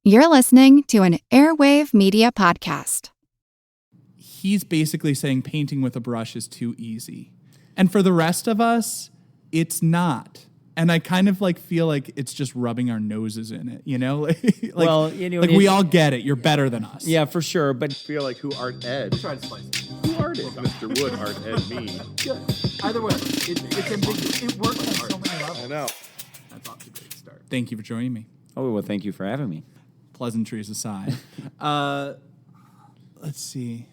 You're listening to an Airwave Media Podcast. He's basically saying painting with a brush is too easy. And for the rest of us, it's not. And I kind of feel like it's just rubbing our noses in it, you know? We all get it. You're better than us. Yeah, for sure. But feel like who art Ed? Try to slice it. Who art Ed? Mr. Wood art Ed me. Either way, it's ambiguous. It works on so many levels. I know. That's off to a great start. Thank you for joining me. oh well, thank you for having me. Pleasantries aside. Let's see.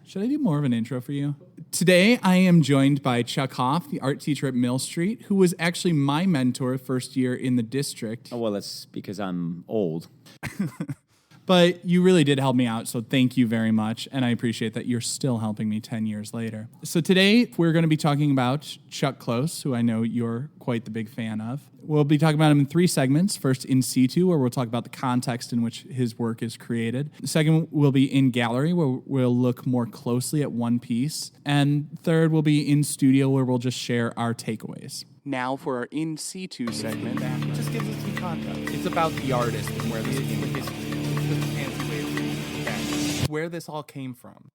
Should I do more of an intro for you? Today, I am joined by Chuck Hoff, the art teacher at Mill Street, who was actually my mentor first year in the district. Oh well, that's because I'm old. But you really did help me out, so thank you very much, and I appreciate that you're still helping me 10 years later. So today, we're going to be talking about Chuck Close, who I know you're quite the big fan of. We'll be talking about him in 3 segments. First, in situ, where we'll talk about the context in which his work is created. Second, will be in gallery, where we'll look more closely at one piece. And third, will be in studio, where we'll just share our takeaways. Now for our in situ segment. It just gives us some context. It's about the artist and where this came from. Where this all came from.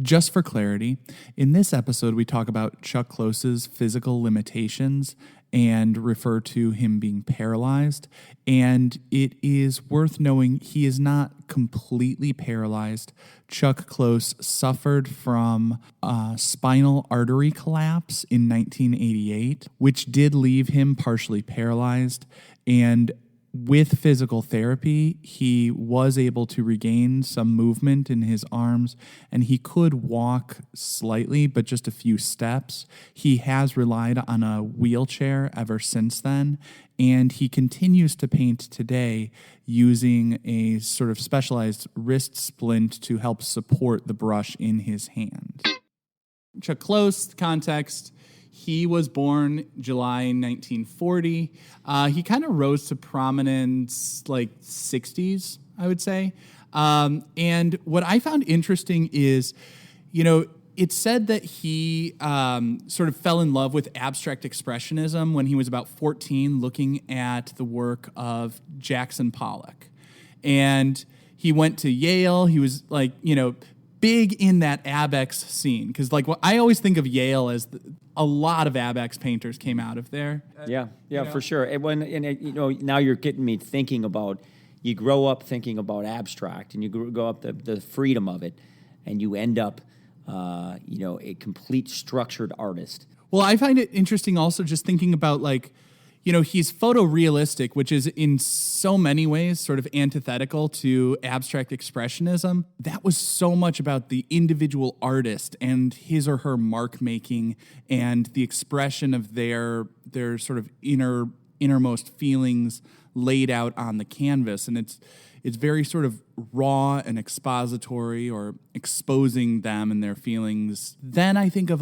Just for clarity, in this episode, we talk about Chuck Close's physical limitations and refer to him being paralyzed. And it is worth knowing he is not completely paralyzed. Chuck Close suffered from a spinal artery collapse in 1988, which did leave him partially paralyzed. And with physical therapy, he was able to regain some movement in his arms, and he could walk slightly, but just a few steps. He has relied on a wheelchair ever since then, and he continues to paint today using a sort of specialized wrist splint to help support the brush in his hand. Chuck Close, context. He was born July 1940. He kind of rose to prominence 60s, I would say. And what I found interesting is, it's said that he sort of fell in love with abstract expressionism when he was about 14, looking at the work of Jackson Pollock. And he went to Yale. He was big in that Abex scene. Because what I always think of Yale as a lot of Abex painters came out of there. Yeah, for sure. And now you're getting me thinking about, you grow up thinking about abstract, and you grow up the freedom of it, and you end up, a complete structured artist. Well, I find it interesting also just thinking about he's photorealistic, which is in so many ways sort of antithetical to abstract expressionism. That was so much about the individual artist and his or her mark making and the expression of their sort of innermost feelings laid out on the canvas. And it's very sort of raw and expository, or exposing them and their feelings. Then I think of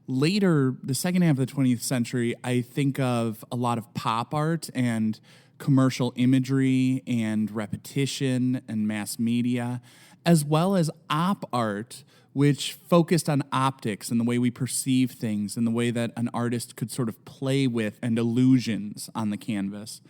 later, the second half of the 20th century, I think of a lot of pop art and commercial imagery and repetition and mass media, as well as op art, which focused on optics and the way we perceive things and the way that an artist could sort of play with and illusions on the canvas.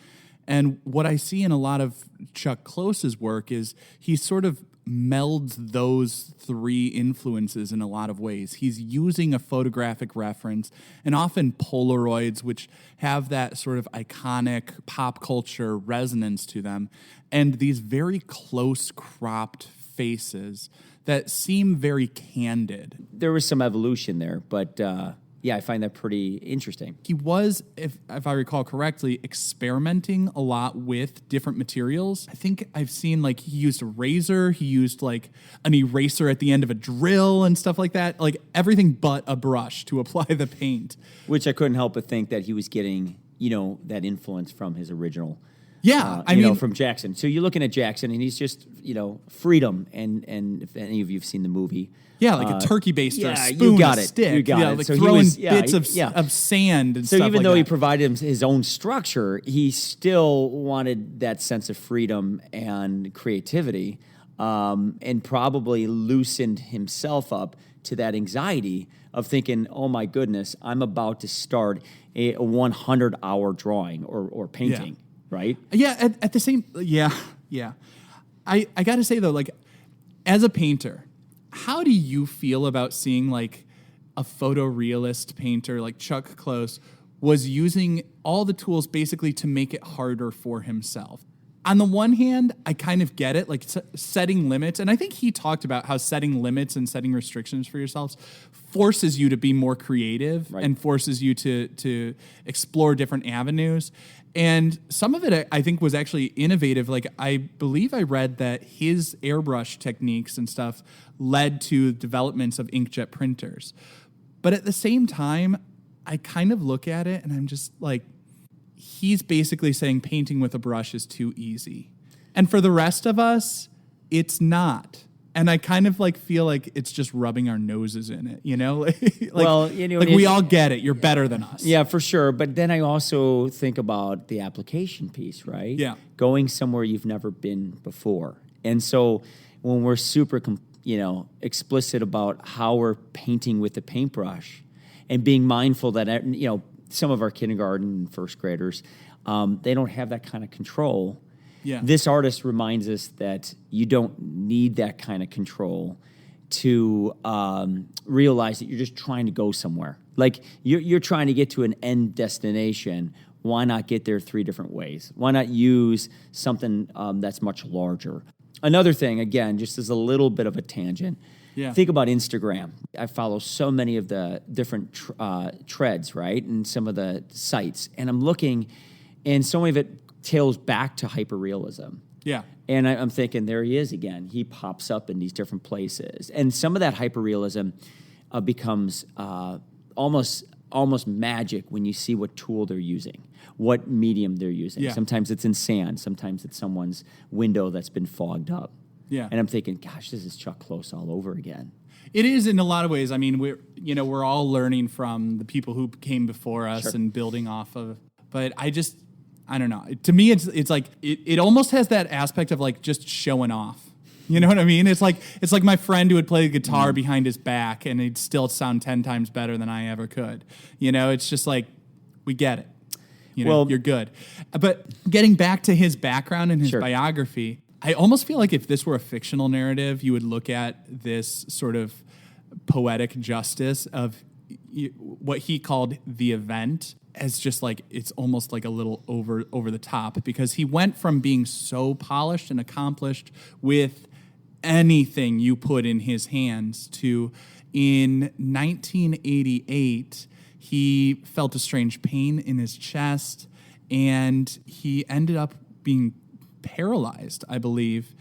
And what I see in a lot of Chuck Close's work is he sort of melds those 3 influences in a lot of ways. He's using a photographic reference, and often Polaroids, which have that sort of iconic pop culture resonance to them, and these very close cropped faces that seem very candid. There was some evolution there, but I find that pretty interesting. He was, if I recall correctly, experimenting a lot with different materials. I think I've seen he used a razor, he used an eraser at the end of a drill and stuff like that, everything but a brush to apply the paint. Which I couldn't help but think that he was getting, that influence from his original. Yeah, from Jackson. So you're looking at Jackson, and he's just, freedom. And if any of you've seen the movie. Yeah, a turkey baster, a spoon, a stick. You got it. So throwing bits of sand and stuff like that. So even though he provided his own structure, he still wanted that sense of freedom and creativity, and probably loosened himself up to that anxiety of thinking, oh my goodness, I'm about to start a 100-hour drawing or painting. Yeah. Right? Yeah, at the same, yeah. Yeah. I got to say, though, like, as a painter, how do you feel about seeing, like, a photorealist painter like Chuck Close was using all the tools basically to make it harder for himself? On the one hand, I kind of get it, like setting limits. And I think he talked about how setting limits and setting restrictions for yourselves forces you to be more creative and forces you to explore different avenues. And some of it, I think, was actually innovative. Like, I believe I read that his airbrush techniques and stuff led to developments of inkjet printers. But at the same time, I kind of look at it and I'm just like, he's basically saying painting with a brush is too easy. And for the rest of us, it's not. And I kind of like feel like it's just rubbing our noses in it, you know? Like, Well, you know, like we all get it. You're better than us. Yeah, for sure. But then I also think about the application piece, right? Yeah. Going somewhere you've never been before. And so when we're super, explicit about how we're painting with the paintbrush and being mindful that, some of our kindergarten and first graders, they don't have that kind of control. Yeah. This artist reminds us that you don't need that kind of control to realize that you're just trying to go somewhere. Like you're trying to get to an end destination. Why not get there 3 different ways? Why not use something that's much larger? Another thing, again, just as a little bit of a tangent, think about Instagram. I follow so many of the different treads, right, and some of the sites. And I'm looking, and so many of it tails back to hyperrealism. Yeah. And I'm thinking, there he is again. He pops up in these different places. And some of that hyperrealism becomes almost magic when you see what tool they're using, what medium they're using. Yeah. Sometimes it's in sand. Sometimes it's someone's window that's been fogged up. Yeah. And I'm thinking, gosh, this is Chuck Close all over again. It is in a lot of ways. I mean, we're all learning from the people who came before us and building off of. But I don't know. To me, it's like it almost has that aspect of like just showing off. You know what I mean? It's like my friend who would play the guitar behind his back and he'd still sound 10 times better than I ever could. You know, it's just like, we get it. You know, Well, you're good. But getting back to his background and his biography, I almost feel like if this were a fictional narrative, you would look at this sort of poetic justice of what he called the event as just like, it's almost like a little over the top, because he went from being so polished and accomplished with anything you put in his hands to, in 1988, he felt a strange pain in his chest and he ended up being paralyzed, I believe.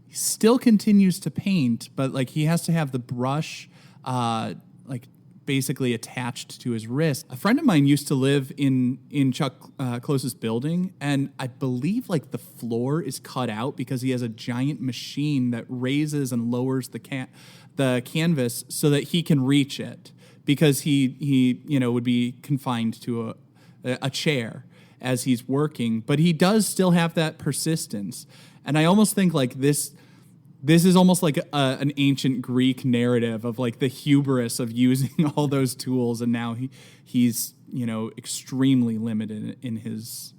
He still continues to paint, but like he has to have the brush like basically attached to his wrist. A friend of mine used to live in Chuck Close's building, and I believe like the floor is cut out because he has a giant machine that raises and lowers the canvas so that he can reach it, because he would be confined to a chair as he's working, but he does still have that persistence. And I almost think like this is almost like an ancient Greek narrative of like the hubris of using all those tools, and now he's extremely limited in his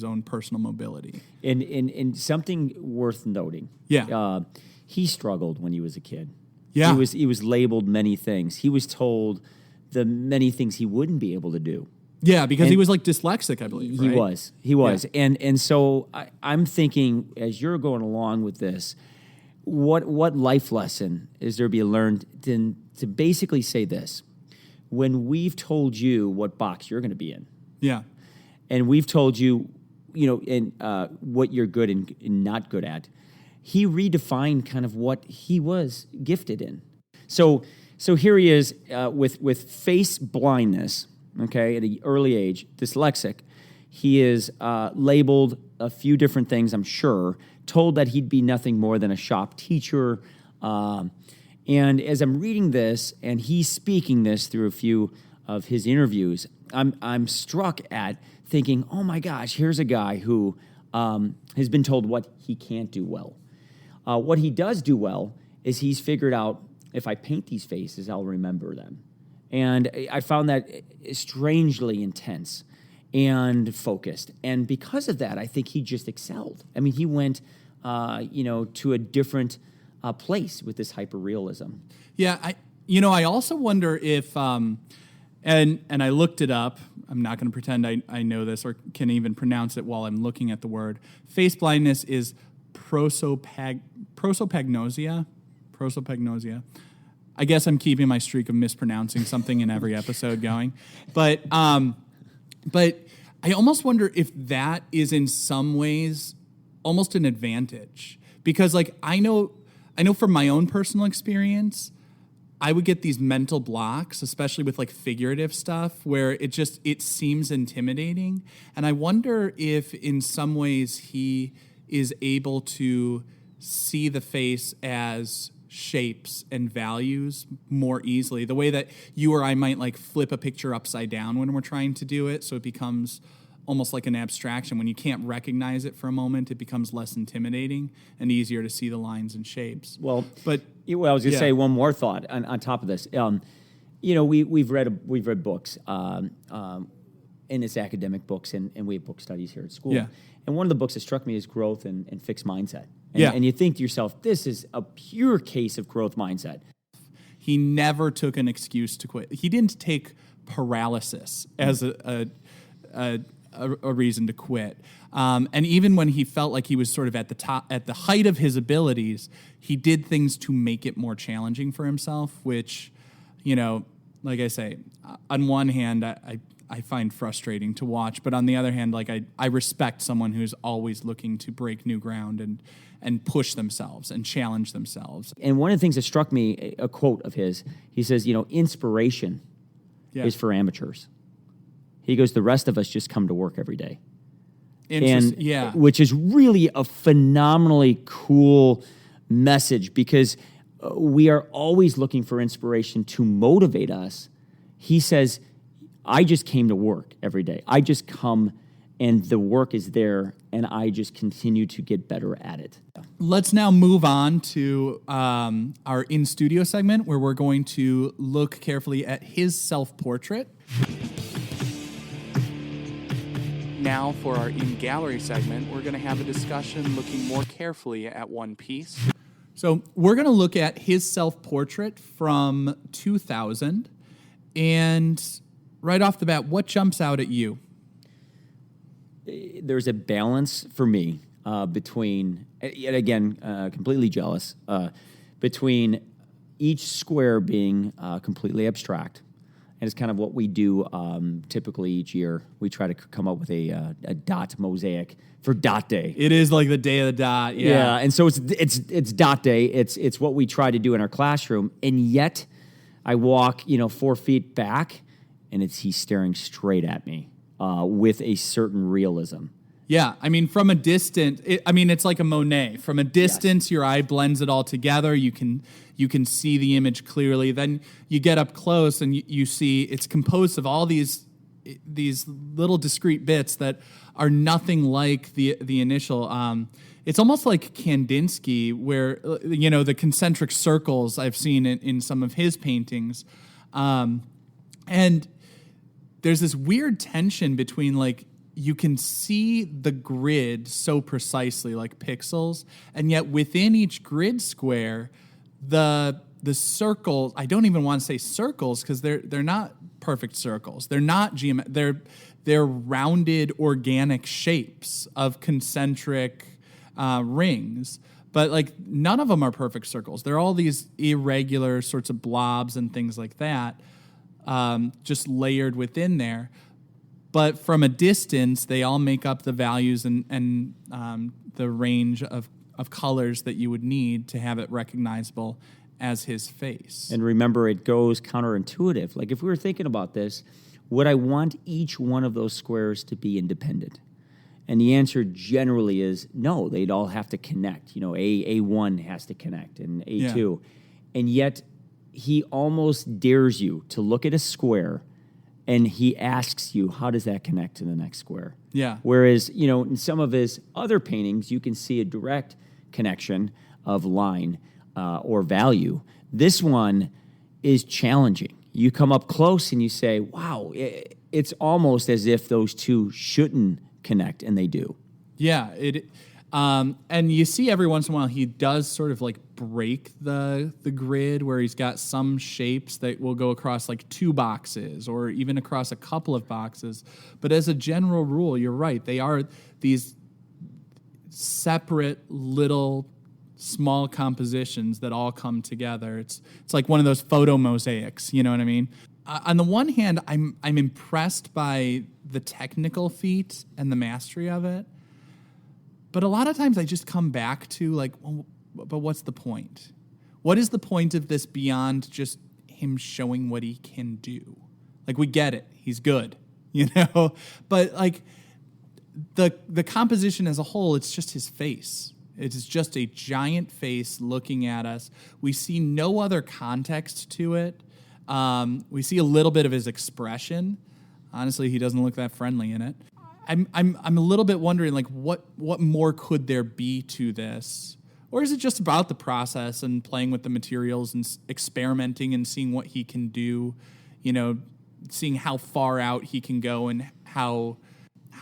own personal mobility. And something worth noting. Yeah. He struggled when he was a kid. Yeah. He was labeled many things. He was told the many things he wouldn't be able to do. Yeah, because he was like dyslexic, I believe. He right? was. Yeah. And so I'm thinking, as you're going along with this, what life lesson is there to be learned to basically say this? When we've told you what box you're going to be in, Yeah. and we've told you, what you're good and not good at, he redefined kind of what he was gifted in. So here he is with face blindness, okay, at an early age, dyslexic. He is labeled a few different things, I'm sure, told that he'd be nothing more than a shop teacher. And as I'm reading this, and he's speaking this through a few of his interviews, I'm struck at thinking, oh my gosh, here's a guy who has been told what he can't do well. What he does do well is he's figured out, if I paint these faces, I'll remember them. And I found that strangely intense and focused. And because of that, I think he just excelled. I mean, he went to a different place with this hyperrealism. Yeah, I also wonder if, and I looked it up. I'm not going to pretend I know this or can even pronounce it while I'm looking at the word. Face blindness is prosopagnosia. Prosopagnosia. I guess I'm keeping my streak of mispronouncing something in every episode going, but I almost wonder if that is in some ways almost an advantage, because like I know from my own personal experience, I would get these mental blocks, especially with like figurative stuff, where it seems intimidating. And I wonder if in some ways he is able to see the face as shapes and values more easily, the way that you or I might like flip a picture upside down when we're trying to do it. So it becomes almost like an abstraction. When you can't recognize it for a moment, it becomes less intimidating and easier to see the lines and shapes. I was going to say one more thought on top of this. We've read books, and it's academic books, and we have book studies here at school. Yeah. And one of the books that struck me is Growth and Fixed Mindset. Yeah. And you think to yourself, this is a pure case of growth mindset. He never took an excuse to quit. He didn't take paralysis as a reason to quit. And even when he felt like he was sort of at the height of his abilities, he did things to make it more challenging for himself, which, like I say, on one hand, I find frustrating to watch, but on the other hand, like I respect someone who's always looking to break new ground and push themselves and challenge themselves. And one of the things that struck me, a quote of his, he says, inspiration is for amateurs. He goes, the rest of us just come to work every day. Which is really a phenomenally cool message, because we are always looking for inspiration to motivate us. He says, I just came to work every day. I just come and the work is there, and I just continue to get better at it. Let's now move on to our in-studio segment, where we're going to look carefully at his self-portrait. Now for our in-gallery segment, we're going to have a discussion looking more carefully at one piece. So we're going to look at his self-portrait from 2000, and right off the bat, what jumps out at you? There's a balance for me between, yet again, completely jealous, between each square being completely abstract. And it's kind of what we do typically each year. We try to come up with a dot mosaic for Dot Day. It is like the day of the dot, yeah. And so it's Dot Day. It's what we try to do in our classroom. And yet, I walk 4 feet back, and he's staring straight at me with a certain realism. Yeah, I mean, from a distance, it's like a Monet. From a distance, Yes. Your eye blends it all together. You can see the image clearly. Then you get up close and you see it's composed of all these little discrete bits that are nothing like the initial. It's almost like Kandinsky, where the concentric circles I've seen in some of his paintings, and there's this weird tension between like, you can see the grid so precisely, like pixels, and yet within each grid square, the circles, I don't even want to say circles, because they're not perfect circles. They're not they're rounded organic shapes of concentric rings. But like none of them are perfect circles. They're all these irregular sorts of blobs and things like that, just layered within there. But from a distance, they all make up the values and the range of colors that you would need to have it recognizable as his face. And remember, it goes counterintuitive. Like if we were thinking about this, would I want each one of those squares to be independent? And the answer generally is no. They'd all have to connect. A1 has to connect, and A2. Yeah. And yet, he almost dares you to look at a square, and he asks you, how does that connect to the next square? Yeah. Whereas, in some of his other paintings, you can see a direct connection of line or value. This one is challenging. You come up close and you say, wow, it's almost as if those two shouldn't connect, and they do. Yeah. And you see every once in a while he does sort of like break the grid where he's got some shapes that will go across like 2 boxes or even across a couple of boxes. But as a general rule, you're right. They are these separate little small compositions that all come together. It's like one of those photo mosaics, you know what I mean? On the one hand, I'm impressed by the technical feat and the mastery of it. But a lot of times I just come back to like, well, but what's the point? What is the point of this beyond just him showing what he can do? Like, we get it. He's good, you know? But like the composition as a whole, it's just his face. It is just a giant face looking at us. We see no other context to it. We see a little bit of his expression. Honestly, he doesn't look that friendly in it. I'm a little bit wondering, like, what more could there be to this? Or is it just about the process and playing with the materials and experimenting and seeing what he can do, you know, seeing how far out he can go and how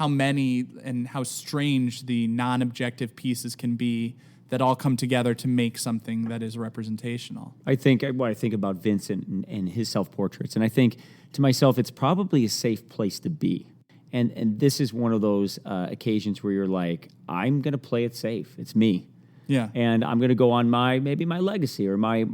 many and how strange the non-objective pieces can be that all come together to make something that is representational. I think what I think about Vincent and his self-portraits, and I think to myself, it's probably a safe place to be. And this is one of those occasions where you're like, I'm going to play it safe. It's me. Yeah. And I'm going to go on maybe my legacy or my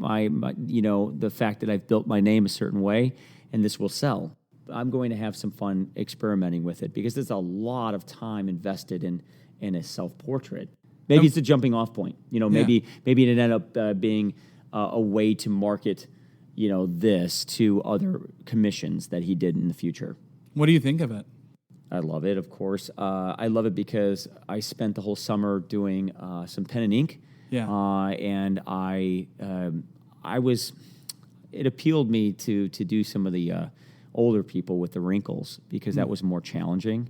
you know, the fact that I've built my name a certain way and this will sell. I'm going to have some fun experimenting with it because there's a lot of time invested in a self-portrait. Maybe it's a jumping off point. You know, maybe it ended up being a way to market, you know, this to other commissions that he did in the future. What do you think of it? I love it, of course. I love it because I spent the whole summer doing some pen and ink. Yeah. And it appealed me to do some of the older people with the wrinkles because that was more challenging.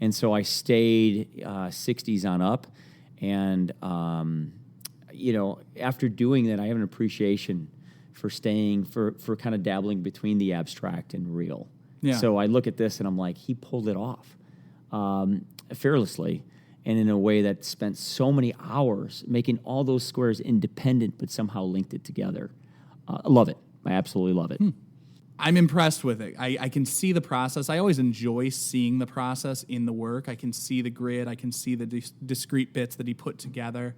And so I stayed 60s on up. And, you know, after doing that, I have an appreciation for staying, for kind of dabbling between the abstract and real. Yeah. So I look at this and I'm like, he pulled it off fearlessly and in a way that spent so many hours making all those squares independent but somehow linked it together. I love it. I absolutely love it. I'm impressed with it. I can see the process. I always enjoy seeing the process in the work. I can see the grid. I can see the discrete bits that he put together.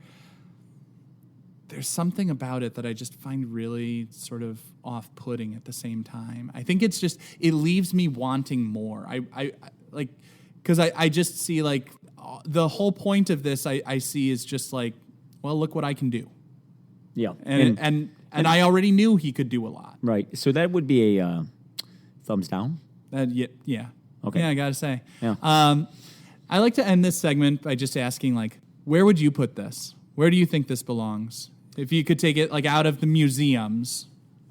There's something about it that I just find really sort of off-putting at the same time. I think it's just, it leaves me wanting more. I like, because I just see like the whole point of this I see is just like, well, look what I can do. Yeah. And I already knew he could do a lot. Right. So that would be a thumbs down? Yeah. Okay. Yeah, I got to say. Yeah. I like to end this segment by just asking, like, where would you put this? Where do you think this belongs? If you could take it, like, out of the museums,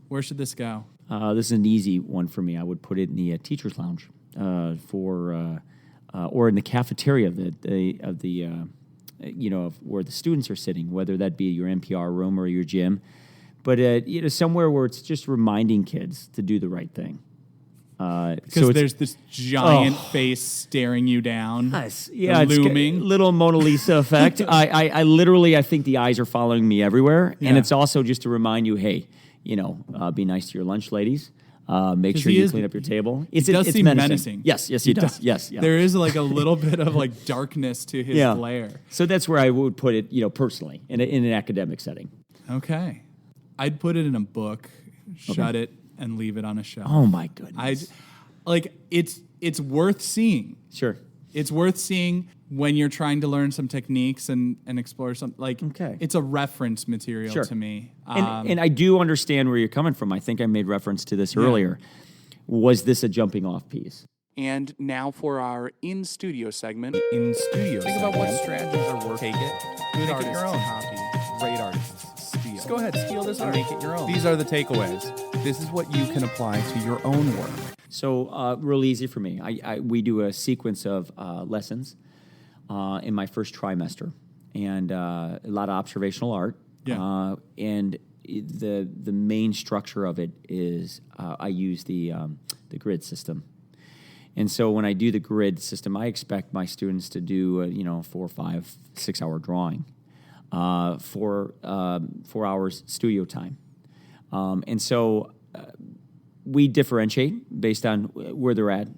where should this go? This is an easy one for me. I would put it in the teacher's lounge or in the cafeteria of the you know, of where the students are sitting, whether that be your NPR room or your gym. But you know, somewhere where it's just reminding kids to do the right thing. Because there's this giant face staring you down. Yes, yeah, it's looming. Little Mona Lisa effect. I literally, I think the eyes are following me everywhere, and it's also just to remind you, hey, you know, be nice to your lunch ladies. Make sure you clean up your table. It does seem menacing. Yes, he does. Yes, yeah. There is like a little bit of like darkness to his glare. So that's where I would put it, you know, personally in an academic setting. Okay. I'd put it in a book, shut it, and leave it on a shelf. Oh my goodness! It's worth seeing. Sure, it's worth seeing when you're trying to learn some techniques and explore some. It's a reference material to me. And I do understand where you're coming from. I think I made reference to this earlier. Was this a jumping off piece? And now for our in-studio segment. Think about what strategies are working. Take it. Good Make artists it your own. copy. Great artists steal. Just go ahead, steal this art. Make it your own. These are the takeaways. This is what you can apply to your own work. So real easy for me. We do a sequence of lessons in my first trimester, and a lot of observational art. Yeah. And the main structure of it is I use the grid system, And so when I do the grid system, I expect my students to do, 4, 5, 6 hour drawing, 4 hours studio time. And so we differentiate based on where they're at.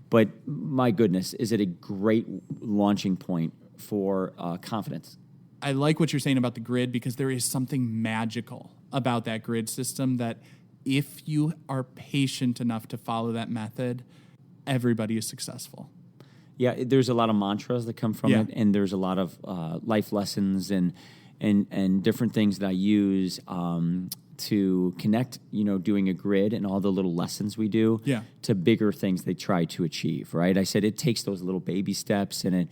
But my goodness, is it a great launching point for confidence? I like what you're saying about the grid because there is something magical about that grid system that if you are patient enough to follow that method, everybody is successful. Yeah, there's a lot of mantras that come from it, and there's a lot of life lessons and different things that I use to connect, doing a grid and all the little lessons we do to bigger things they try to achieve, right? I said it takes those little baby steps, and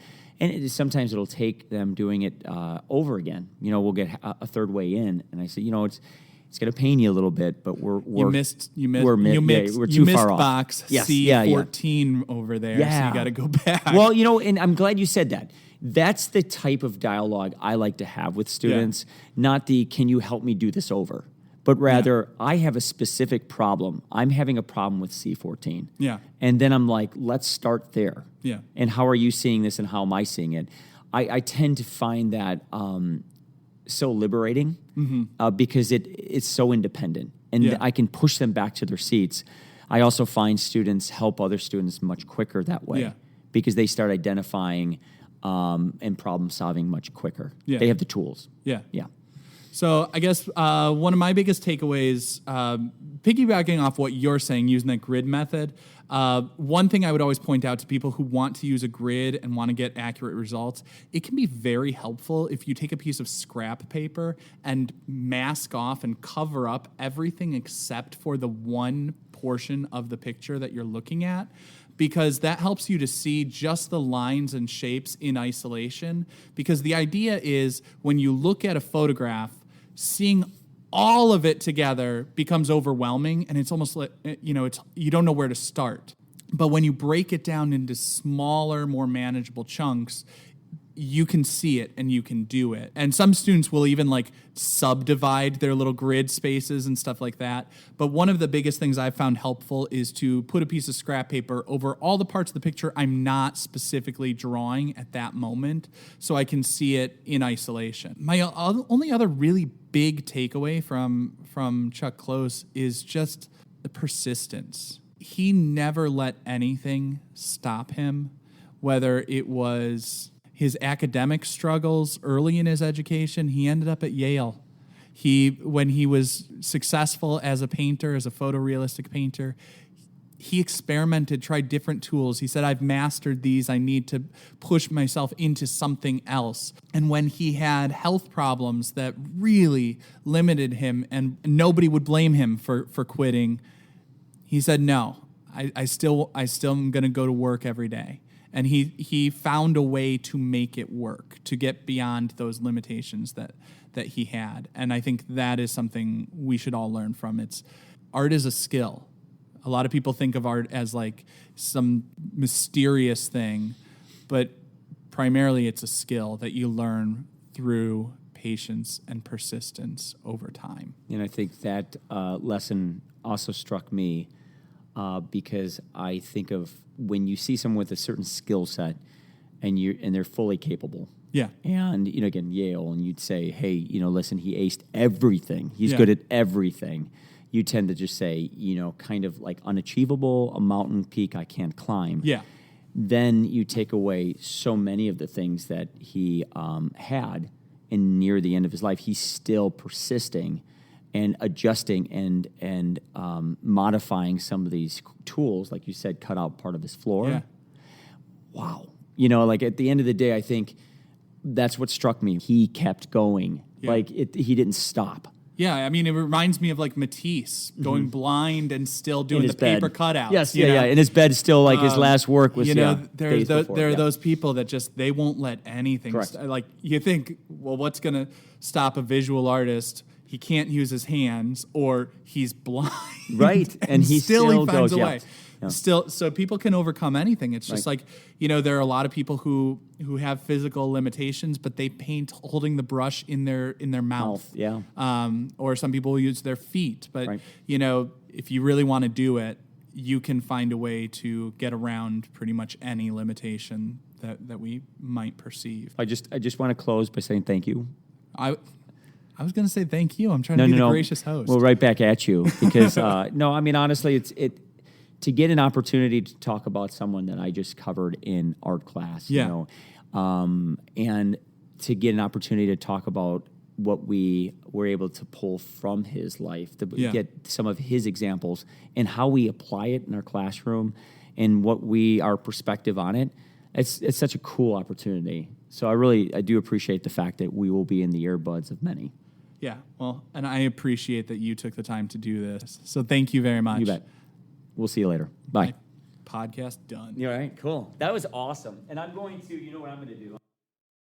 sometimes it'll take them doing it over again. We'll get a third way in, and I said, it's going to pain you a little bit, but we're you missed we're too far off. Box C14 over there, so you got to go back. Well, and I'm glad you said that. That's the type of dialogue I like to have with students, not the can you help me do this over, but rather I have a specific problem. I'm having a problem with C14. Yeah. And then I'm like, let's start there. Yeah. And how are you seeing this and how am I seeing it? I tend to find that so liberating because it's so independent and I can push them back to their seats. I also find students help other students much quicker that way because they start identifying and problem solving much quicker. Yeah. They have the tools. Yeah. Yeah. So I guess one of my biggest takeaways, piggybacking off what you're saying, using that grid method, one thing I would always point out to people who want to use a grid and want to get accurate results, it can be very helpful if you take a piece of scrap paper and mask off and cover up everything except for the one portion of the picture that you're looking at, because that helps you to see just the lines and shapes in isolation. Because the idea is when you look at a photograph, seeing all of it together becomes overwhelming, and it's almost like, you don't know where to start. But when you break it down into smaller, more manageable chunks, you can see it and you can do it. And some students will even subdivide their little grid spaces and stuff like that. But one of the biggest things I've found helpful is to put a piece of scrap paper over all the parts of the picture I'm not specifically drawing at that moment so I can see it in isolation. My only other really big takeaway from Chuck Close is just the persistence. He never let anything stop him, whether it was his academic struggles early in his education. He ended up at Yale. When he was successful as a painter, as a photorealistic painter, he experimented, tried different tools. He said, I've mastered these. I need to push myself into something else. And when he had health problems that really limited him and nobody would blame him for quitting, he said, no, I still am going to go to work every day. And he found a way to make it work, to get beyond those limitations that he had. And I think that is something we should all learn from. Art is a skill. A lot of people think of art as some mysterious thing, but primarily it's a skill that you learn through patience and persistence over time. And I think that lesson also struck me because I think of when you see someone with a certain skill set and they're fully capable. Yeah. And, again, Yale, and you'd say, hey, listen, he aced everything. He's good at everything. You tend to just say, kind of like unachievable, a mountain peak I can't climb. Yeah. Then you take away so many of the things that he had, and near the end of his life, he's still persisting and adjusting and modifying some of these tools, like you said, cut out part of his floor. Yeah. Wow. At the end of the day, I think that's what struck me. He kept going. Yeah. He didn't stop. Yeah, I mean, it reminds me of Matisse going blind and still doing the bed. paper cutouts. Yes, yeah. In his bed, still his last work was. There are those people that just they won't let anything. Correct. You think, well, what's going to stop a visual artist? He can't use his hands, or he's blind. Right, and he still finds goes, a way. Yeah. Still, so people can overcome anything. It's just there are a lot of people who have physical limitations, but they paint holding the brush in their mouth. Yeah. Or some people use their feet. But Right. if you really want to do it, you can find a way to get around pretty much any limitation that we might perceive. I just want to close by saying thank you. I was going to say thank you. I'm trying to be the gracious host. Well, right back at you because no, I mean honestly, it's to get an opportunity to talk about someone that I just covered in art class, Yeah. you know, and to get an opportunity to talk about what we were able to pull from his life, to get some of his examples and how we apply it in our classroom and our perspective on it. It's such a cool opportunity. So I do appreciate the fact that we will be in the earbuds of many. Yeah, well, and I appreciate that you took the time to do this. So thank you very much. You bet. We'll see you later. Bye. Podcast done. All right, cool. That was awesome. And I'm going to, you know what I'm going to do?